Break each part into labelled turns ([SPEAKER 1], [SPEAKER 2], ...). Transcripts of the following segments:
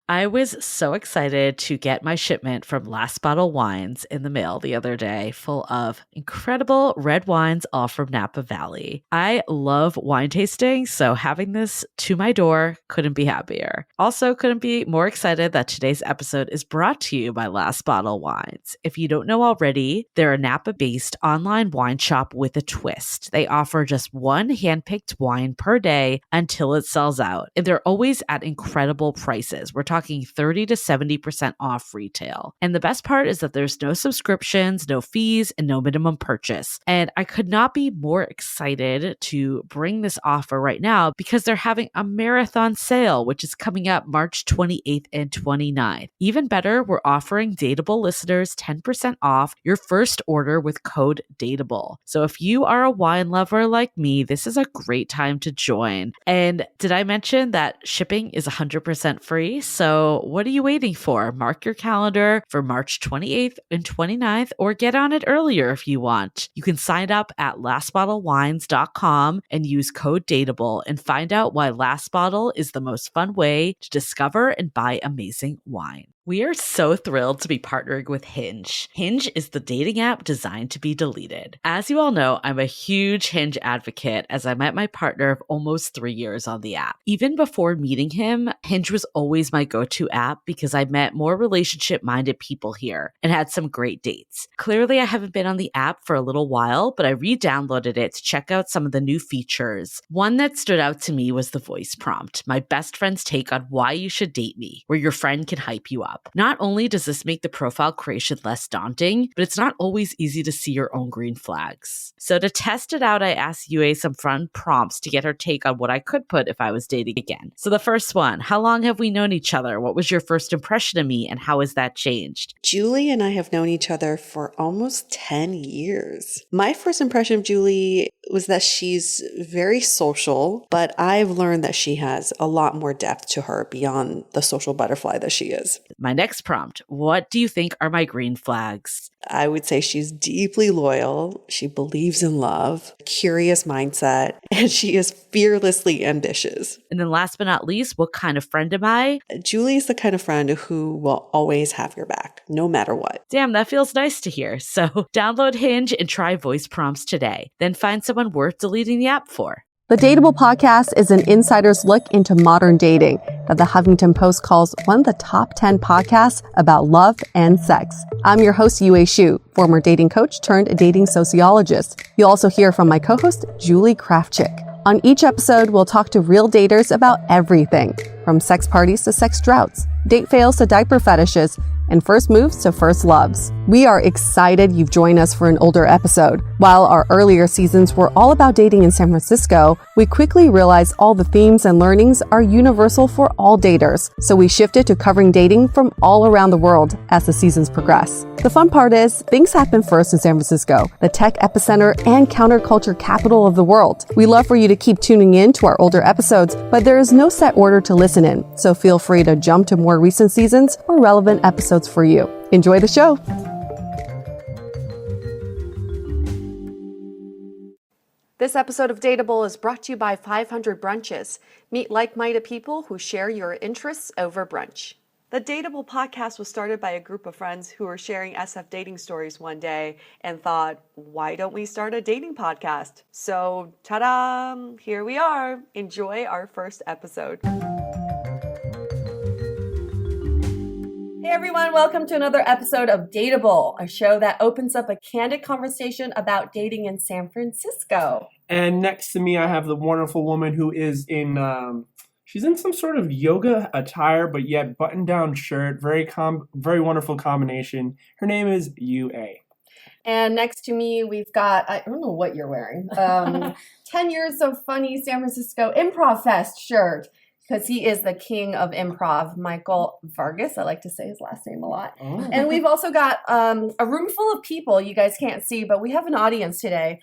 [SPEAKER 1] I was so excited to get my shipment from Last Bottle Wines in the mail the other day, full of incredible red wines, all from Napa Valley. I love wine tasting, so having this to my door couldn't be happier. Also, couldn't be more excited that today's episode is brought to you by Last Bottle Wines. If you don't know already, they're a Napa-based online wine shop with a twist. They offer just one handpicked wine per day until it sells out, and they're always at incredible prices. We're talking 30 to 70% off retail. And the best part is that there's no subscriptions, no fees, and no minimum purchase. And I could not be more excited to bring this offer right now because they're having a marathon sale, which is coming up March 28th and 29th. Even better, we're offering Dateable listeners 10% off your first order with code DATEABLE. So if you are a wine lover like me, this is a great time to join. And did I mention that shipping is 100% free? So what are you waiting for? Mark your calendar for March 28th and 29th, or get on it earlier if you want. You can sign up at lastbottlewines.com and use code DATEABLE and find out why Last Bottle is the most fun way to discover and buy amazing wine. We are so thrilled to be partnering with Hinge. Hinge is the dating app designed to be deleted. As you all know, I'm a huge Hinge advocate as I met my partner of almost 3 years on the app. Even before meeting him, Hinge was always my go-to app because I met more relationship-minded people here and had some great dates. Clearly, I haven't been on the app for a little while, but I re-downloaded it to check out some of the new features. One that stood out to me was the voice prompt, my best friend's take on why you should date me, where your friend can hype you up. Not only does this make the profile creation less daunting, but it's not always easy to see your own green flags. So to test it out, I asked Yue some fun prompts to get her take on what I could put if I was dating again. So the first one, how long have we known each other? What was your first impression of me and how has that changed?
[SPEAKER 2] Julie and I have known each other for almost 10 years. My first impression of Julie was that she's very social, but I've learned that she has a lot more depth to her beyond the social butterfly that she is.
[SPEAKER 1] My next prompt, what do you think are my green flags?
[SPEAKER 2] I would say she's deeply loyal. She believes in love, curious mindset, and she is fearlessly ambitious.
[SPEAKER 1] And then last but not least, what kind of friend am I?
[SPEAKER 2] Julie is the kind of friend who will always have your back, no matter what.
[SPEAKER 1] Damn, that feels nice to hear. So download Hinge and try voice prompts today. Then find someone worth deleting the app for.
[SPEAKER 3] The Dateable podcast is an insider's look into modern dating that the Huffington Post calls one of the top 10 podcasts about love and sex. I'm your host, Yue Xu, former dating coach turned dating sociologist. You'll also hear from my co-host, Julie Krafchick. On each episode, we'll talk to real daters about everything, from sex parties to sex droughts, date fails to diaper fetishes, and first moves to first loves. We are excited you've joined us for an older episode. While our earlier seasons were all about dating in San Francisco, we quickly realized all the themes and learnings are universal for all daters. So we shifted to covering dating from all around the world as the seasons progress. The fun part is, things happen first in San Francisco, the tech epicenter and counterculture capital of the world. We love for you to keep tuning in to our older episodes, but there is no set order to listen in, so feel free to jump to more recent seasons or relevant episodes for you. Enjoy the show. This episode of Dateable is brought to you by 500 Brunches. Meet like-minded people who share your interests over brunch. The Dateable podcast was started by a group of friends who were sharing SF dating stories one day and thought, why don't we start a dating podcast? So, ta-da! Here we are. Enjoy our first episode. Hey everyone, welcome to another episode of Dateable, a show that opens up a candid conversation about dating in San Francisco.
[SPEAKER 4] And next to me, I have the wonderful woman who is in, she's in some sort of yoga attire, but yet button-down shirt. Very wonderful combination. Her name is Yue.
[SPEAKER 3] And next to me, we've got, I don't know what you're wearing, 10 years of funny San Francisco Improv Fest shirt. Because he is the king of improv, Michael Vargas. I like to say his last name a lot. Oh. And we've also got a room full of people you guys can't see, but we have an audience today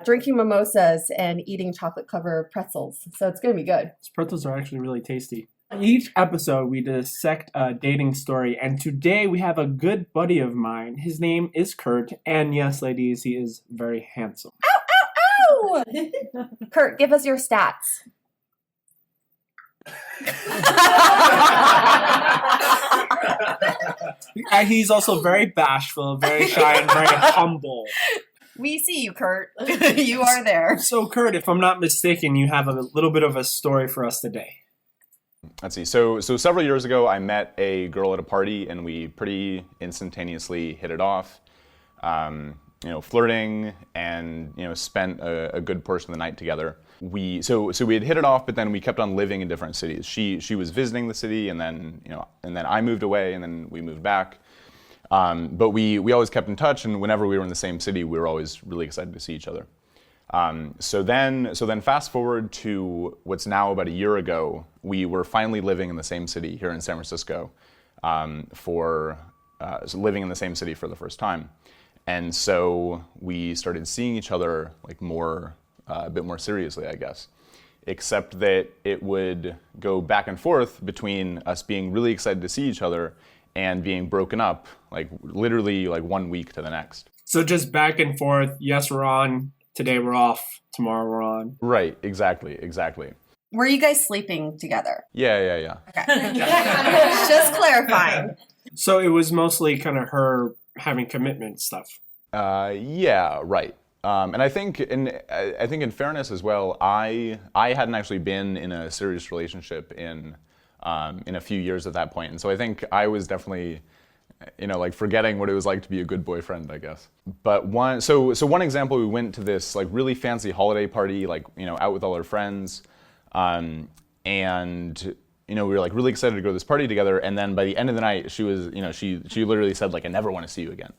[SPEAKER 3] drinking mimosas and eating chocolate-covered pretzels. So it's going to be good.
[SPEAKER 4] These pretzels are actually really tasty. Each episode, we dissect a dating story. And today, we have a good buddy of mine. His name is Kurt. And yes, ladies, he is very handsome.
[SPEAKER 3] Ow, ow, ow! Kurt, give us your stats.
[SPEAKER 4] And he's also very bashful, very shy, and very humble.
[SPEAKER 5] We see you, Kurt. You are there.
[SPEAKER 4] So, Kurt, if I'm not mistaken, you have a little bit of a story for us today.
[SPEAKER 6] Let's see. So several years ago, I met a girl at a party, and we pretty instantaneously hit it off. Flirting, and spent a good portion of the night together. We had hit it off, but then we kept on living in different cities. She was visiting the city, and then I moved away, and then we moved back. But we always kept in touch, and whenever we were in the same city, we were always really excited to see each other. So then fast forward to what's now about a year ago, we were finally living in the same city here in San Francisco, living in the same city for the first time. And so we started seeing each other like a bit more seriously, I guess. Except that it would go back and forth between us being really excited to see each other and being broken up, like literally like 1 week to the next.
[SPEAKER 4] So just back and forth. Yes, we're on. Today we're off. Tomorrow we're on.
[SPEAKER 6] Right. Exactly.
[SPEAKER 5] Were you guys sleeping together?
[SPEAKER 6] Yeah.
[SPEAKER 5] Okay. Just clarifying.
[SPEAKER 4] So it was mostly kind of her having commitment stuff.
[SPEAKER 6] Yeah, right. And I think in fairness as well, I hadn't actually been in a serious relationship in a few years at that point, and so I think I was definitely like forgetting what it was like to be a good boyfriend, I guess. But one example, we went to this like really fancy holiday party, like out with all our friends, and we were like really excited to go to this party together. And then by the end of the night, she was she literally said like, I never want to see you again.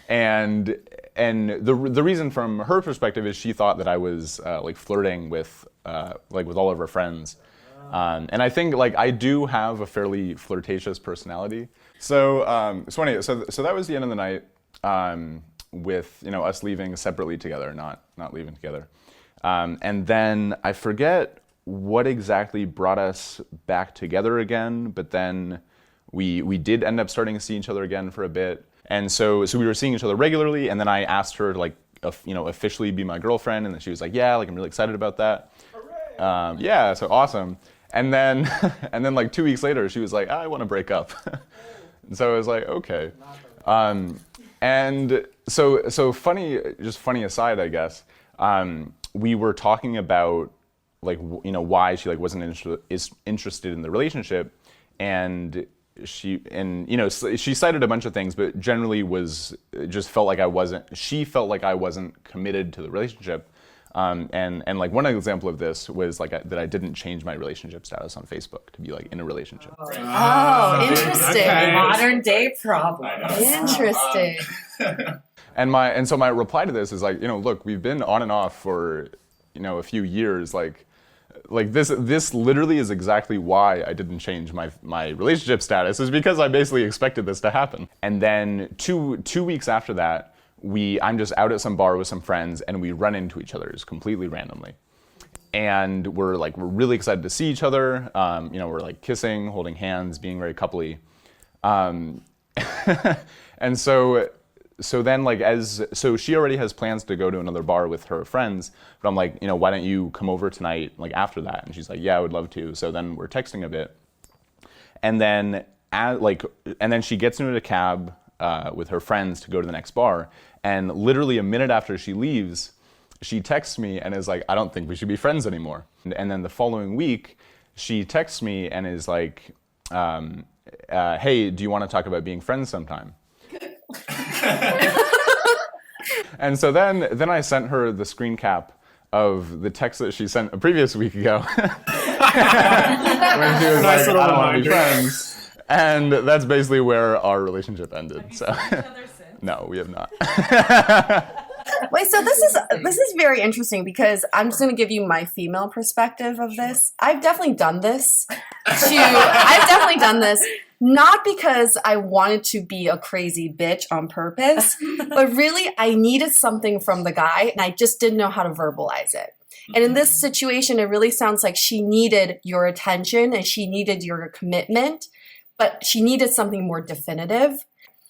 [SPEAKER 6] And the reason from her perspective is she thought that I was like flirting with all of her friends. And I think like I do have a fairly flirtatious personality. So it's funny. So that was the end of the night, with us leaving separately together, not leaving together. And then I forget what exactly brought us back together again, but then we did end up starting to see each other again for a bit. And so we were seeing each other regularly, and then I asked her to like officially be my girlfriend, and then she was like, yeah, like I'm really excited about that. Yeah, so awesome. And then like 2 weeks later, she was like, I want to break up. And so I was like, okay. And so funny aside, I guess. We were talking about like why she like wasn't interested in the relationship, and she cited a bunch of things, but generally felt like I wasn't committed to the relationship. And like one example of this was like that I didn't change my relationship status on Facebook to be like in a relationship.
[SPEAKER 5] Oh, interesting.
[SPEAKER 4] Okay.
[SPEAKER 7] Modern day problem.
[SPEAKER 5] Interesting.
[SPEAKER 6] And so my reply to this is like, look, we've been on and off for a few years, like this literally is exactly why I didn't change my relationship status, is because I basically expected this to happen. And then two weeks after that, I'm just out at some bar with some friends, and we run into each other just completely randomly. And we're really excited to see each other. We're like kissing, holding hands, being very coupley. And so then so she already has plans to go to another bar with her friends, but I'm like, why don't you come over tonight, like after that? And she's like, yeah, I would love to. So then we're texting a bit. And then she gets into a cab with her friends to go to the next bar. And literally a minute after she leaves, she texts me and is like, I don't think we should be friends anymore. And then the following week, she texts me and is like, hey, do you want to talk about being friends sometime? And so then I sent her the screen cap of the text that she sent a previous week ago. When she was like, I don't want to be friends. And that's basically where our relationship ended. Have you seen each other since? No, we have not.
[SPEAKER 5] Wait, so this is very interesting, because I'm just going to give you my female perspective of this. I've definitely done this. Not because I wanted to be a crazy bitch on purpose, but really I needed something from the guy, and I just didn't know how to verbalize it. And in this situation, it really sounds like she needed your attention and she needed your commitment, but she needed something more definitive.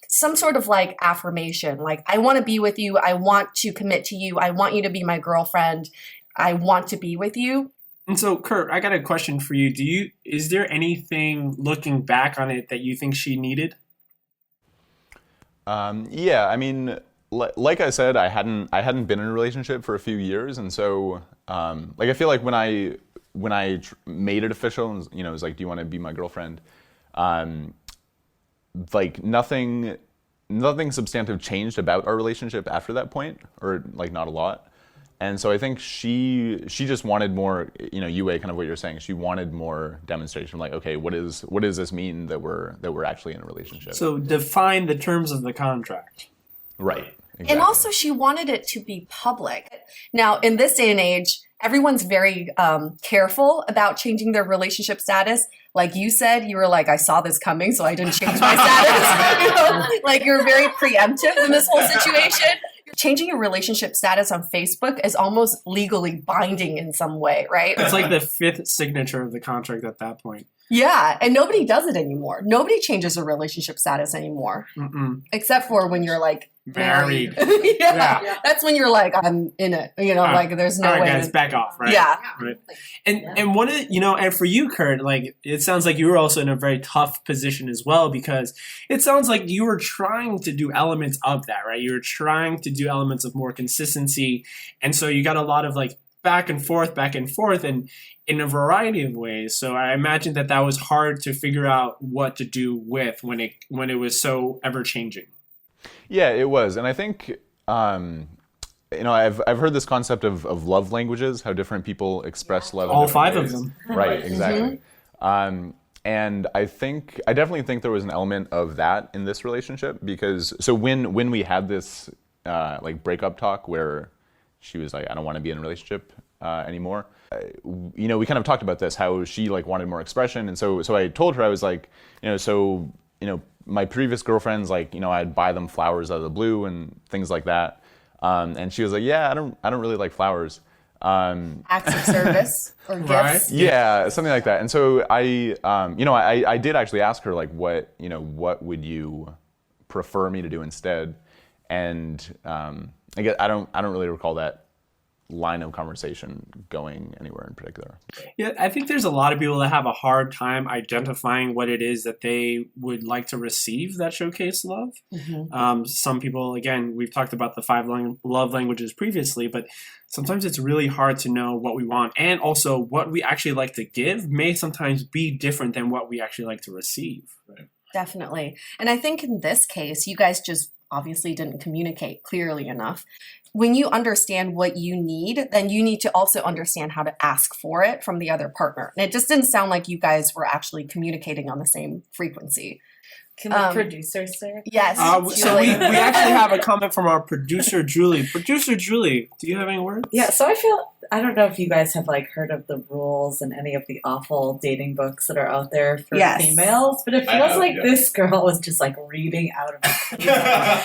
[SPEAKER 5] Some sort of like affirmation, like, I want to be with you. I want to commit to you. I want you to be my girlfriend. I want to be with you.
[SPEAKER 4] And so, Kurt, I got a question for you. Is there anything looking back on it that you think she needed?
[SPEAKER 6] Yeah, I mean, like I said, I hadn't been in a relationship for a few years, and so like I feel like when I made it official, and it was like, do you want to be my girlfriend? Like nothing substantive changed about our relationship after that point, or like not a lot. And so I think she just wanted more, Yue, kind of what you're saying. She wanted more demonstration, like, okay, what does this mean that we're actually in a relationship?
[SPEAKER 4] So define the terms of the contract.
[SPEAKER 6] Right. Exactly.
[SPEAKER 5] And also she wanted it to be public. Now, in this day and age, everyone's very careful about changing their relationship status. Like you said, you were like, I saw this coming, so I didn't change my status. Like you're very preemptive in this whole situation. Changing your relationship status on Facebook is almost legally binding in some way, right?
[SPEAKER 4] It's like the fifth signature of the contract at that point.
[SPEAKER 5] Yeah, and nobody does it anymore. Nobody changes a relationship status anymore.
[SPEAKER 4] Mm-mm.
[SPEAKER 5] Except for when you're like
[SPEAKER 4] Married.
[SPEAKER 5] yeah. That's when you're like, I'm in it. Like there's no way.
[SPEAKER 4] Guys, back off, right?
[SPEAKER 5] Yeah.
[SPEAKER 4] Right. And one of and for you, Kurt, like it sounds like you were also in a very tough position as well, because it sounds like you were trying to do elements of that, right? You were trying to do elements of more consistency, and so you got a lot of like back and forth, and in a variety of ways. So I imagine that was hard to figure out what to do with when it was so ever changing.
[SPEAKER 6] Yeah, it was, and I think I've heard this concept of love languages, how different people express love.
[SPEAKER 4] All
[SPEAKER 6] in
[SPEAKER 4] five
[SPEAKER 6] ways.
[SPEAKER 4] of them,
[SPEAKER 6] right? Exactly. And I definitely think there was an element of that in this relationship, because when we had this like breakup talk where she was like, I don't want to be in a relationship anymore. We kind of talked about this, how she like wanted more expression, and so I told her, I was like, my previous girlfriends, like, I'd buy them flowers out of the blue and things like that, and she was like, yeah, I don't really like flowers.
[SPEAKER 5] Acts of service or gifts.
[SPEAKER 4] Right?
[SPEAKER 6] Yeah, something like that. And so I did actually ask her, like, what would you prefer me to do instead? And I guess I don't really recall that line of conversation going anywhere in particular.
[SPEAKER 4] Yeah, I think there's a lot of people that have a hard time identifying what it is that they would like to receive that showcase love. Mm-hmm. Some people, again, we've talked about the 5 love languages previously, but sometimes it's really hard to know what we want, and also what we actually like to give may sometimes be different than what we actually like to receive. Right?
[SPEAKER 5] Definitely. And I think in this case, you guys just obviously didn't communicate clearly enough. When you understand what you need, then you need to also understand how to ask for it from the other partner. And it just didn't sound like you guys were actually communicating on the same frequency.
[SPEAKER 1] Can the producer say?
[SPEAKER 5] Yes.
[SPEAKER 4] So we actually have a comment from our producer, Julie. Producer Julie, do you have any words?
[SPEAKER 7] Yeah, so I don't know if you guys have like heard of the rules and any of the awful dating books that are out there for females, but it feels like this girl was just like reading out of it.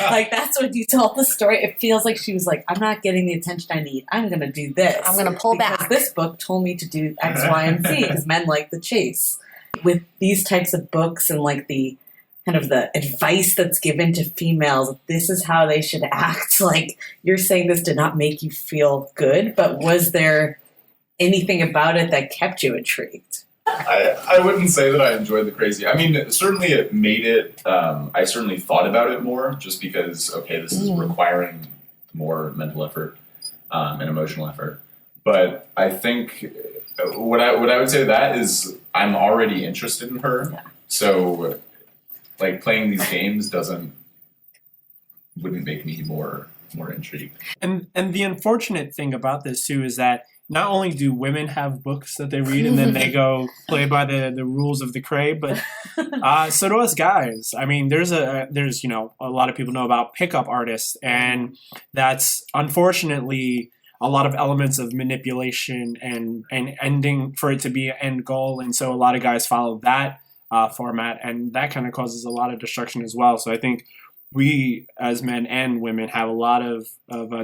[SPEAKER 7] Like that's what you told the story. It feels like she was like, I'm not getting the attention I need. I'm going to do this.
[SPEAKER 5] I'm going to pull back.
[SPEAKER 7] This book told me to do X, Y, and Z because men like the chase. With these types of books and like the kind of the advice that's given to females, this is how they should act. Like, you're saying this did not make you feel good, but was there anything about it that kept you intrigued?
[SPEAKER 8] I wouldn't say that I enjoyed the crazy. I mean, certainly it made it, I certainly thought about it more just because, okay, this is requiring more mental effort and emotional effort. But I think what I would say to that is I'm already interested in her. Yeah. So like playing these games wouldn't make me more intrigued.
[SPEAKER 4] And the unfortunate thing about this too is that not only do women have books that they read and then they go play by the rules of the cray, but so do us guys. I mean, there's a lot of people know about pickup artists, and that's unfortunately a lot of elements of manipulation and ending for it to be an end goal. And so a lot of guys follow that format, and that kind of causes a lot of destruction as well. So I think we as men and women have a lot of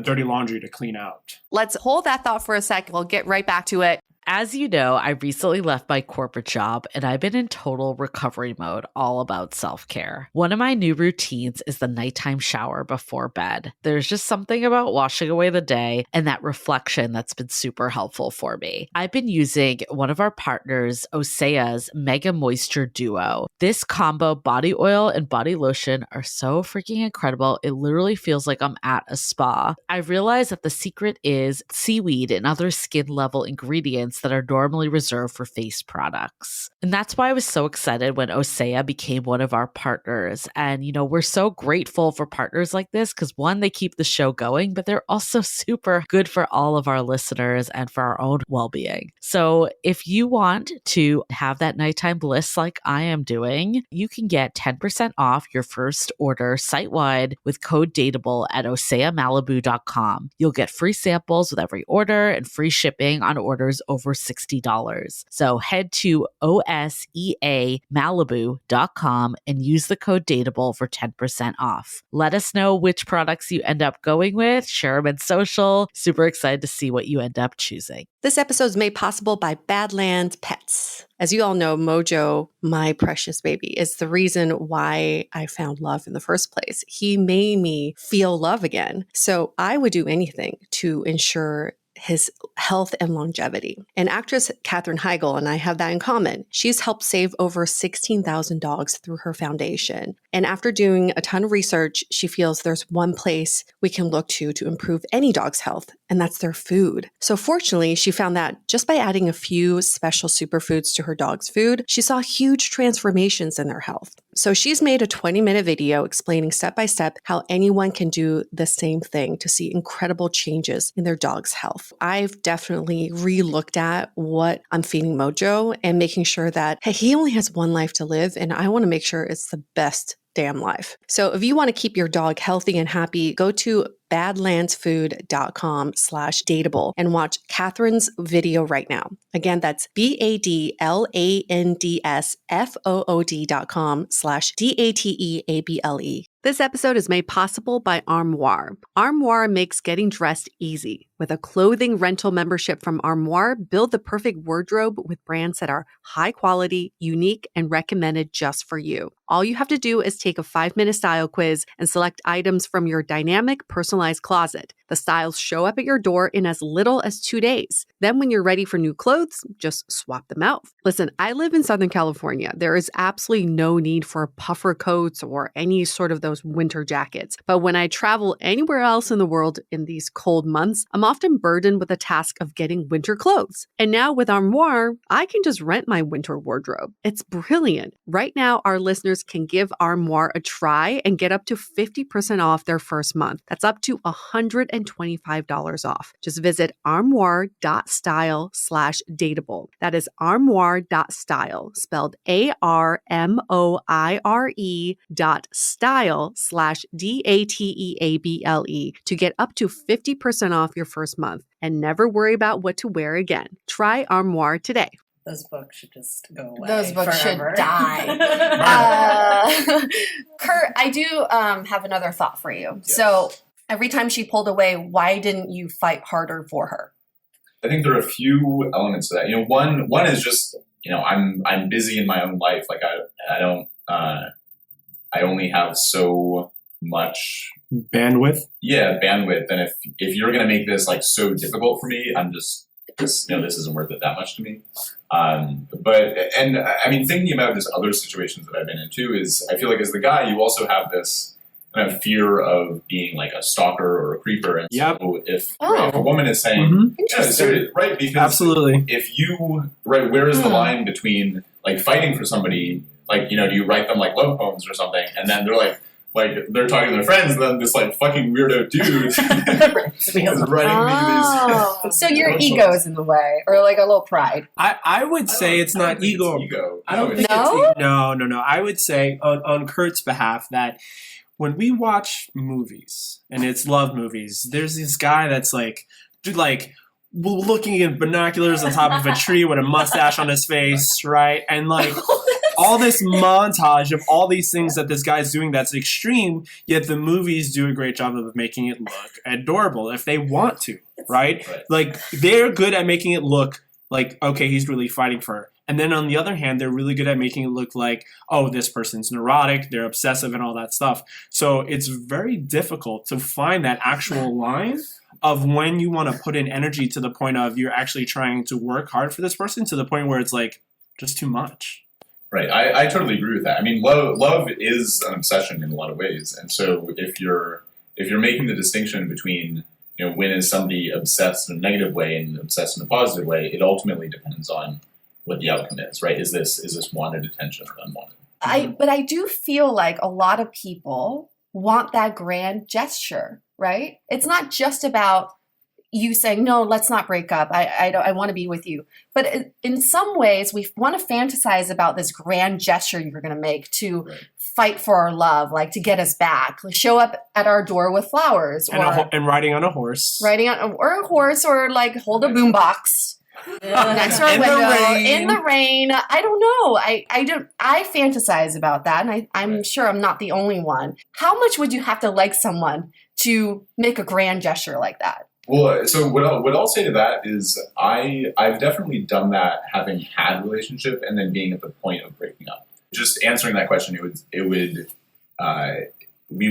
[SPEAKER 4] dirty laundry to clean out.
[SPEAKER 3] Let's hold that thought for a sec. We'll get right back to it.
[SPEAKER 1] As you know, I recently left my corporate job and I've been in total recovery mode, all about self-care. One of my new routines is the nighttime shower before bed. There's just something about washing away the day and that reflection that's been super helpful for me. I've been using one of our partners, Osea's Mega Moisture Duo. This combo body oil and body lotion are so freaking incredible. It literally feels like I'm at a spa. I realized that the secret is seaweed and other skin level ingredients that are normally reserved for face products. And that's why I was so excited when Osea became one of our partners. And, you know, we're so grateful for partners like this because one, they keep the show going, but they're also super good for all of our listeners and for our own well-being. So if you want to have that nighttime bliss like I am doing, you can get 10% off your first order site-wide with code DATEABLE at oseamalibu.com. You'll get free samples with every order and free shipping on orders over $60. So head to oseamalibu.com and use the code DATEABLE for 10% off. Let us know which products you end up going with. Share them in social. Super excited to see what you end up choosing.
[SPEAKER 3] This episode is made possible by Badlands Pets. As you all know, Mojo, my precious baby, is the reason why I found love in the first place. He made me feel love again. So I would do anything to ensure his health and longevity. And actress Katherine Heigl and I have that in common. She's helped save over 16,000 dogs through her foundation. And after doing a ton of research, she feels there's one place we can look to improve any dog's health, and that's their food. So fortunately, she found that just by adding a few special superfoods to her dog's food, she saw huge transformations in their health. So she's made a 20-minute video explaining step by step how anyone can do the same thing to see incredible changes in their dog's health. I've definitely re-looked at what I'm feeding Mojo and making sure that, hey, he only has one life to live, and I want to make sure it's the best damn life. So if you want to keep your dog healthy and happy, go to badlandsfood.com/dateable and watch Catherine's video right now. Again, that's badlandsfood.com/dateable. This episode is made possible by Armoire. Armoire makes getting dressed easy. With a clothing rental membership from Armoire, build the perfect wardrobe with brands that are high quality, unique, and recommended just for you. All you have to do is take a 5-minute style quiz and select items from your dynamic, personalized closet. The styles show up at your door in as little as 2 days. Then when you're ready for new clothes, just swap them out. Listen, I live in Southern California. There is absolutely no need for puffer coats or any sort of those winter jackets. But when I travel anywhere else in the world in these cold months, I'm often burdened with the task of getting winter clothes. And now with Armoire, I can just rent my winter wardrobe. It's brilliant. Right now, our listeners can give Armoire a try and get up to 50% off their first month. That's up to $125 off. Just visit armoire.style/dateable. That is armoire.style, spelled ARMOIRE.style/DATEABLE to get up to 50% off your first month and never worry about what to wear again. Try Armoire today.
[SPEAKER 7] Those books should just go away.
[SPEAKER 5] Those books
[SPEAKER 7] forever.
[SPEAKER 5] should die. Kurt, I do have another thought for you.
[SPEAKER 8] Yes.
[SPEAKER 5] So every time she pulled away, why didn't you fight harder for her?
[SPEAKER 8] I think there are a few elements to that. You know, one is just, you know, I'm busy in my own life. Like I don't I only have so much
[SPEAKER 4] Bandwidth.
[SPEAKER 8] Yeah, bandwidth. And if you're gonna make this like so difficult for me, I'm just this isn't worth it that much to me. But I mean, thinking about just other situations that I've been into is I feel like as the guy, you also have this kind of fear of being like a stalker or a creeper. And
[SPEAKER 4] Yep.
[SPEAKER 8] so if a woman is saying, right, because
[SPEAKER 4] Absolutely.
[SPEAKER 8] if you, where is the line between like fighting for somebody, like, you know, do you write them like love poems or something? And then they're they're talking to their friends, and then this like fucking weirdo dude is writing me these.
[SPEAKER 5] So your ego is in the way, or like a little pride.
[SPEAKER 4] I would say it's not ego.
[SPEAKER 8] I
[SPEAKER 4] don't think
[SPEAKER 5] No?
[SPEAKER 4] it's no. I would say on Kurt's behalf that when we watch movies and it's love movies, there's this guy that's like, dude, like looking in binoculars on top of a tree with a mustache on his face, right? And like all this montage of all these things that this guy's doing that's extreme, yet the movies do a great job of making it look adorable if they want to, right? Like they're good at making it look like, okay, he's really fighting for her. And then on the other hand, they're really good at making it look like, oh, this person's neurotic, they're obsessive and all that stuff. So it's very difficult to find that actual line of when you want to put in energy to the point of you're actually trying to work hard for this person to the point where it's like just too much.
[SPEAKER 8] Right. I totally agree with that. I mean, love is an obsession in a lot of ways. And so if you're making the distinction between, when is somebody obsessed in a negative way and obsessed in a positive way, it ultimately depends on what the outcome is, right? Is this wanted attention or unwanted?
[SPEAKER 5] But I do feel like a lot of people want that grand gesture, right? It's not just about you saying, no, let's not break up. I want to be with you. But in some ways, we want to fantasize about this grand gesture you're going to make to fight for our love, like to get us back, like show up at our door with flowers,
[SPEAKER 4] and riding on a horse,
[SPEAKER 5] or like hold a boombox next to our window in the rain. I don't know. I fantasize about that, and I'm sure I'm not the only one. How much would you have to like someone to make a grand gesture like that?
[SPEAKER 8] Well, so what I'll say to that is I've definitely done that, having had a relationship and then being at the point of breaking up. Just answering that question, we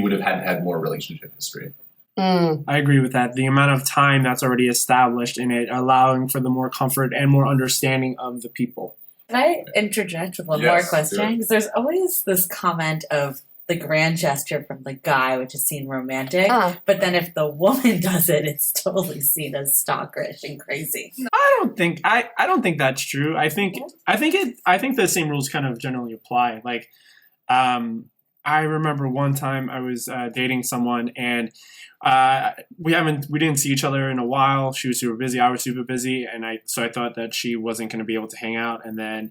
[SPEAKER 8] would have had more relationship history.
[SPEAKER 4] I agree with that. The amount of time that's already established in it, allowing for the more comfort and more understanding of the people.
[SPEAKER 7] Can I interject with one more question? Because there's always this comment of the grand gesture from the guy, which is seen romantic, but then if the woman does it, it's totally seen as stalkerish and crazy.
[SPEAKER 4] I don't think that's true. I think the same rules kind of generally apply. Like, I remember one time I was dating someone, and we didn't see each other in a while. She was super busy, I was super busy, and so I thought that she wasn't going to be able to hang out, and then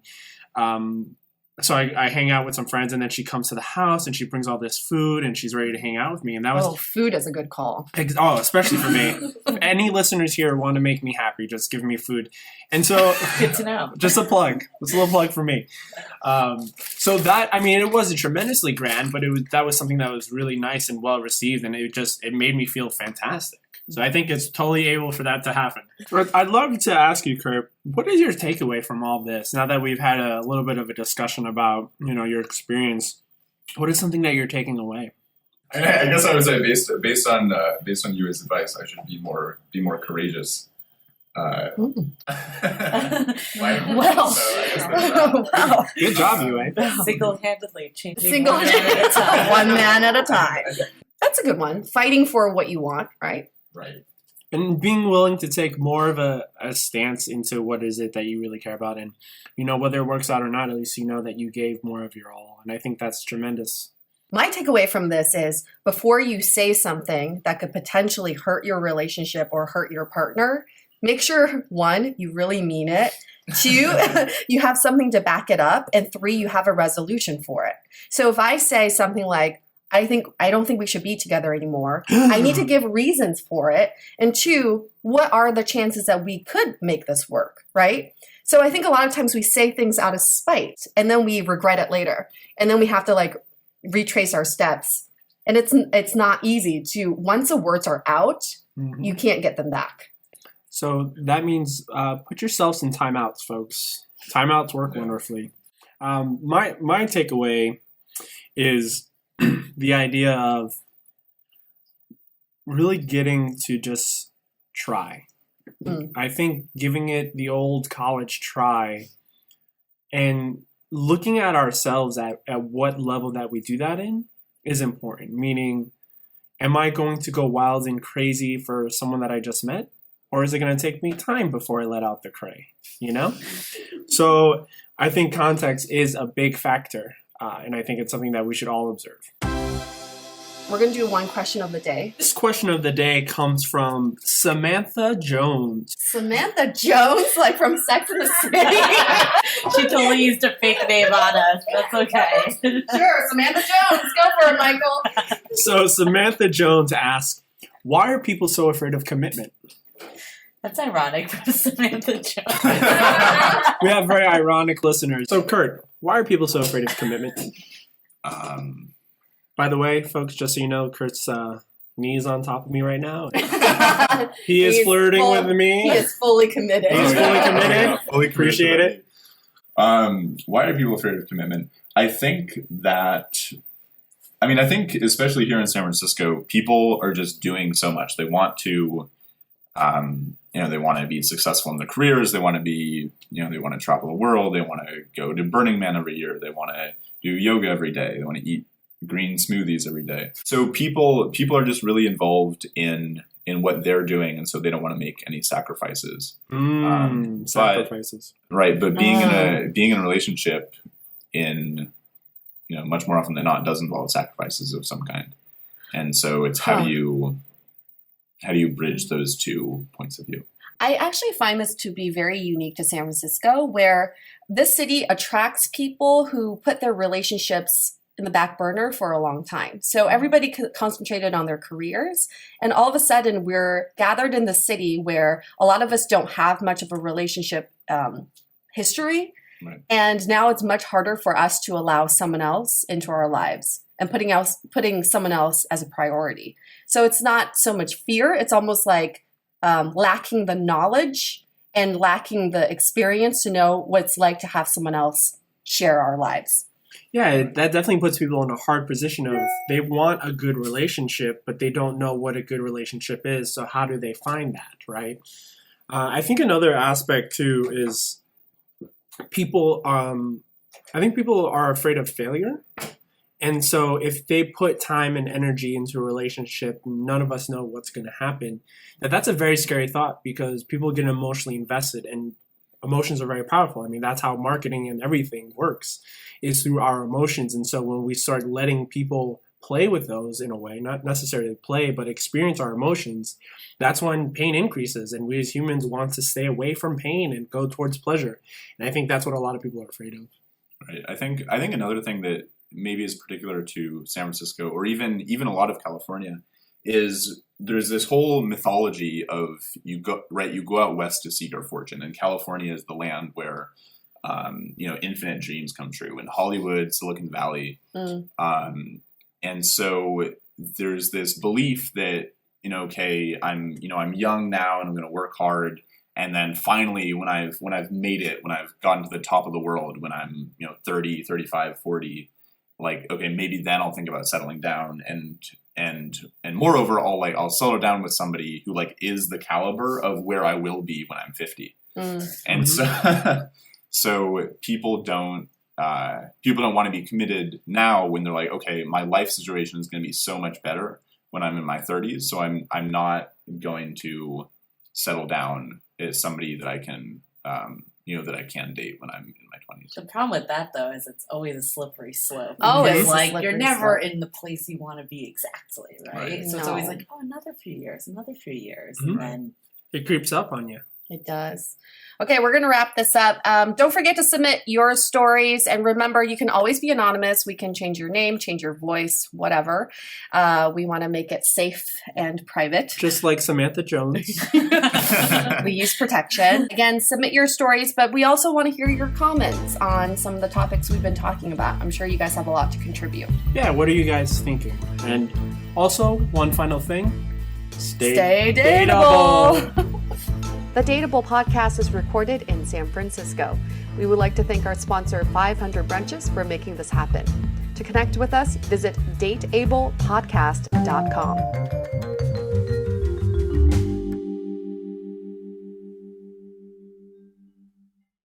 [SPEAKER 4] so I hang out with some friends, and then she comes to the house and she brings all this food and she's ready to hang out with me. And that was
[SPEAKER 5] food is a good call.
[SPEAKER 4] Especially for me. If any listeners here want to make me happy, just give me food. And so
[SPEAKER 7] good to know.
[SPEAKER 4] Just a plug. Just a little plug for me. So that, I mean, it wasn't tremendously grand, but that was something that was really nice and well received, and it made me feel fantastic. So I think it's totally able for that to happen. But I'd love to ask you, Kurt, what is your takeaway from all this? Now that we've had a little bit of a discussion about, your experience, what is something that you're taking away?
[SPEAKER 8] I guess I would say based on Yue's advice, I should be more courageous.
[SPEAKER 5] Wow.
[SPEAKER 4] Good job, Yue.
[SPEAKER 7] Single-handedly changing
[SPEAKER 5] one man at a time. That's a good one. Fighting for what you want, right?
[SPEAKER 8] Right.
[SPEAKER 4] And being willing to take more of a stance into what is it that you really care about. And, whether it works out or not, at least you know that you gave more of your all. And I think that's tremendous.
[SPEAKER 5] My takeaway from this is before you say something that could potentially hurt your relationship or hurt your partner, make sure, 1, you really mean it. 2, you have something to back it up. And 3, you have a resolution for it. So if I say something like, I don't think we should be together anymore, I need to give reasons for it. And 2, what are the chances that we could make this work, right? So I think a lot of times we say things out of spite and then we regret it later. And then we have to retrace our steps. And it's not easy to, once the words are out, you can't get them back.
[SPEAKER 4] So that means put yourselves in timeouts, folks. Timeouts work wonderfully. My takeaway is the idea of really getting to just try. I think giving it the old college try and looking at ourselves at what level that we do that in is important. Meaning, am I going to go wild and crazy for someone that I just met? Or is it going to take me time before I let out the cray? So I think context is a big factor. And I think it's something that we should all observe.
[SPEAKER 5] We're going to do one question of the day.
[SPEAKER 4] This question of the day comes from Samantha Jones.
[SPEAKER 5] Samantha Jones? Like from Sex and the City?
[SPEAKER 7] She totally used a fake name on us. That's okay.
[SPEAKER 5] Sure, Samantha Jones. Go for it, Michael.
[SPEAKER 4] So Samantha Jones asks, why are people so afraid of commitment?
[SPEAKER 7] That's ironic for Samantha Jones.
[SPEAKER 4] We have very ironic listeners. So Kurt, why are people so afraid of commitment? By the way, folks, just so you know, Kurt's knees on top of me right now. He is flirting with me.
[SPEAKER 5] He is fully committed.
[SPEAKER 4] He's fully committed.
[SPEAKER 8] Yeah, fully
[SPEAKER 4] Appreciate it.
[SPEAKER 8] Why are people afraid of commitment? I think, especially here in San Francisco, people are just doing so much. They want to, they want to be successful in their careers. They want to be, they want to travel the world. They want to go to Burning Man every year. They want to do yoga every day. They want to eat green smoothies every day. So people are just really involved in what they're doing, and so they don't want to make any sacrifices.
[SPEAKER 4] Sacrifices,
[SPEAKER 8] right? But being in a relationship, much more often than not, does involve sacrifices of some kind, and so it's how do you bridge those two points of view?
[SPEAKER 5] I actually find this to be very unique to San Francisco, where this city attracts people who put their relationships in the back burner for a long time. So everybody concentrated on their careers. And all of a sudden, we're gathered in the city where a lot of us don't have much of a relationship history.
[SPEAKER 8] Right.
[SPEAKER 5] And now it's much harder for us to allow someone else into our lives and putting someone else as a priority. So it's not so much fear. It's almost like lacking the knowledge and lacking the experience to know what it's like to have someone else share our lives.
[SPEAKER 4] Yeah, that definitely puts people in a hard position of they want a good relationship, but they don't know what a good relationship is. So how do they find that, right? I think another aspect too is people, I think people are afraid of failure. And so if they put time and energy into a relationship, none of us know what's going to happen. That's a very scary thought because people get emotionally invested, and emotions are very powerful. I mean, that's how marketing and everything works, is through our emotions. And so when we start letting people play with those in a way, not necessarily play, but experience our emotions, that's when pain increases. And we as humans want to stay away from pain and go towards pleasure. And I think that's what a lot of people are afraid of.
[SPEAKER 8] Right. I think another thing that maybe is particular to San Francisco or even a lot of California is there's this whole mythology of you go out west to seek your fortune, and California is the land where infinite dreams come true, in Hollywood, Silicon Valley. And so there's this belief that, I'm young now and I'm going to work hard. And then finally, when I've made it, when I've gotten to the top of the world, when I'm, 30, 35, 40, like, okay, maybe then I'll think about settling down. And moreover, I'll settle down with somebody who is the caliber of where I will be when I'm 50. And so people don't want to be committed now when they're like, okay, my life situation is going to be so much better when I'm in my 30s. So I'm not going to settle down as somebody that I can, that I can date when I'm in my 20s.
[SPEAKER 7] The problem with that, though, is it's always a slippery slope.
[SPEAKER 5] Always
[SPEAKER 7] Because, you're never in the place you want to be exactly, right? So it's
[SPEAKER 5] No.
[SPEAKER 7] always like, another few years.
[SPEAKER 4] Mhm.
[SPEAKER 7] And then
[SPEAKER 4] It creeps up on you.
[SPEAKER 5] It does. Okay, we're going to wrap this up. Don't forget to submit your stories. And remember, you can always be anonymous. We can change your name, change your voice, whatever. We want to make it safe and private.
[SPEAKER 4] Just like Samantha Jones.
[SPEAKER 5] We use protection. Again, submit your stories, but we also want to hear your comments on some of the topics we've been talking about. I'm sure you guys have a lot to contribute.
[SPEAKER 4] Yeah, what are you guys thinking? And also, one final thing.
[SPEAKER 5] Stay dateable.
[SPEAKER 3] The Dateable podcast is recorded in San Francisco. We would like to thank our sponsor, 500 Brunches, for making this happen. To connect with us, visit dateablepodcast.com.